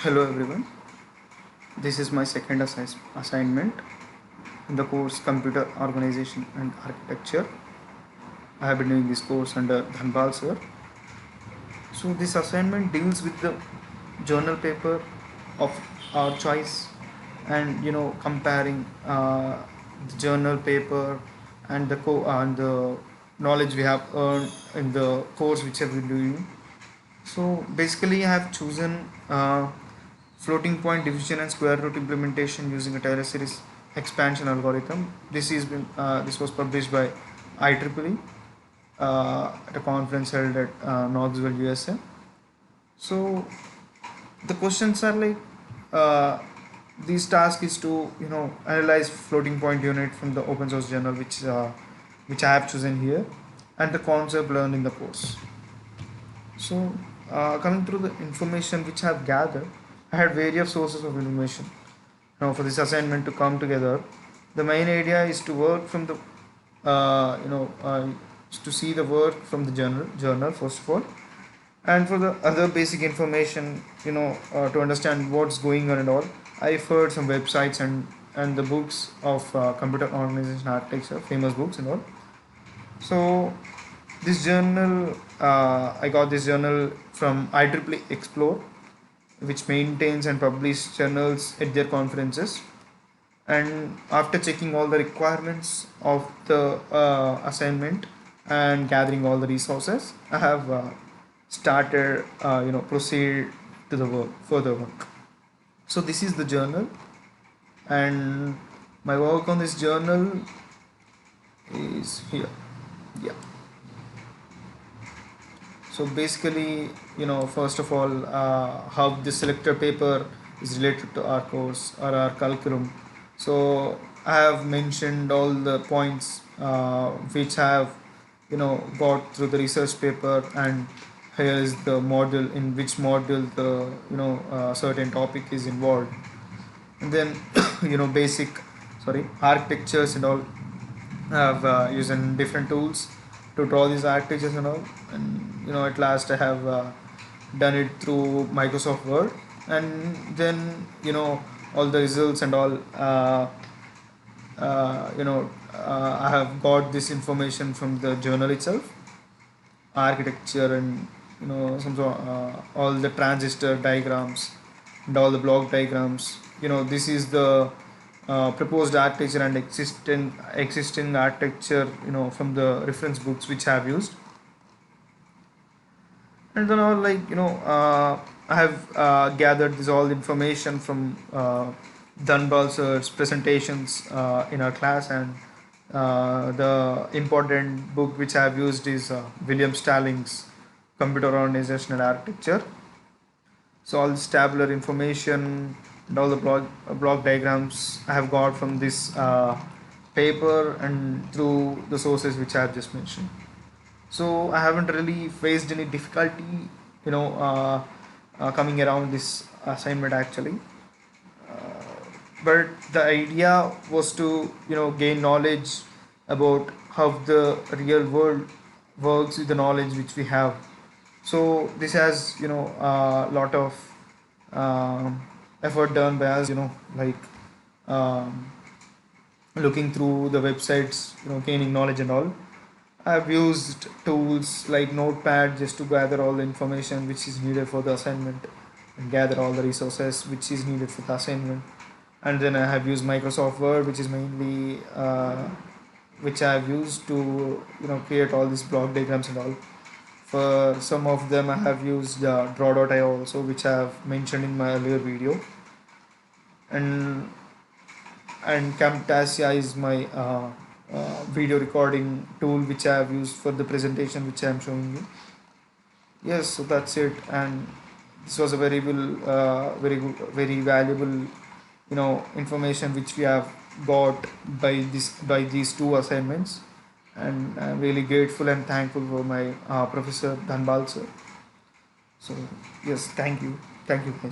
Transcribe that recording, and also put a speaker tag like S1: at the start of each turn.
S1: Hello everyone, this is my second assignment in the course Computer Organization and Architecture. I have been doing this course under Dhanbal sir. So this assignment deals with the journal paper of our choice and comparing the journal paper and the knowledge we have earned in the course which I have been doing. So basically I have chosen floating point division and square root implementation using a Taylor series expansion algorithm. This was published by IEEE at a conference held at Knoxville, USA. So the questions are like this task is to analyze floating point unit from the open source journal which I have chosen here, and the concept learned in the course. So coming through the information which I have gathered, I had various sources of information. Now for this assignment to come together, the main idea is to work from the to see the work from the journal first of all, and for the other basic information, to understand what's going on and all, I referred some websites and the books of computer organization architecture, famous books and all. So this journal, I got this journal from IEEE Explore, which maintains and publishes journals at their conferences. And after checking all the requirements of the assignment and gathering all the resources, I have started, proceed to the further work. So this is the journal, and my work on this journal is here. Yeah. So basically, first of all, how the selector paper is related to our course or our curriculum. So I have mentioned all the points which I have, got through the research paper, and here is the module, in which module the certain topic is involved, and then basic, architectures and all. I have using different tools to draw these architectures and all, and at last I have done it through Microsoft Word, and then all the results and all. I have got this information from the journal itself, architecture, and all the transistor diagrams and all the block diagrams. This is the proposed architecture and existing architecture, from the reference books which I have used. And then all, I have gathered this all information from Dunbal sir's presentations in our class, and the important book which I have used is William Stallings Computer Organization and Architecture. So all this tabular information and all the block diagrams I have got from this paper and through the sources which I have just mentioned. So I haven't really faced any difficulty, coming around this assignment actually. But the idea was to gain knowledge about how the real world works with the knowledge which we have. So this has a lot of effort done by us, um, looking through the websites, gaining knowledge and all. I've used tools like Notepad just to gather all the information which is needed for the assignment and gather all the resources which is needed for the assignment. And then I have used Microsoft Word, which is mainly which I have used to create all these block diagrams and all. For some of them, I have used Draw.io also, which I have mentioned in my earlier video. And Camtasia is my video recording tool which I have used for the presentation which I am showing you. Yes, so that's it, and this was a very good, very valuable information which we have got by these two assignments, and I'm really grateful and thankful for my professor Dhanbal sir. So yes, thank you guys.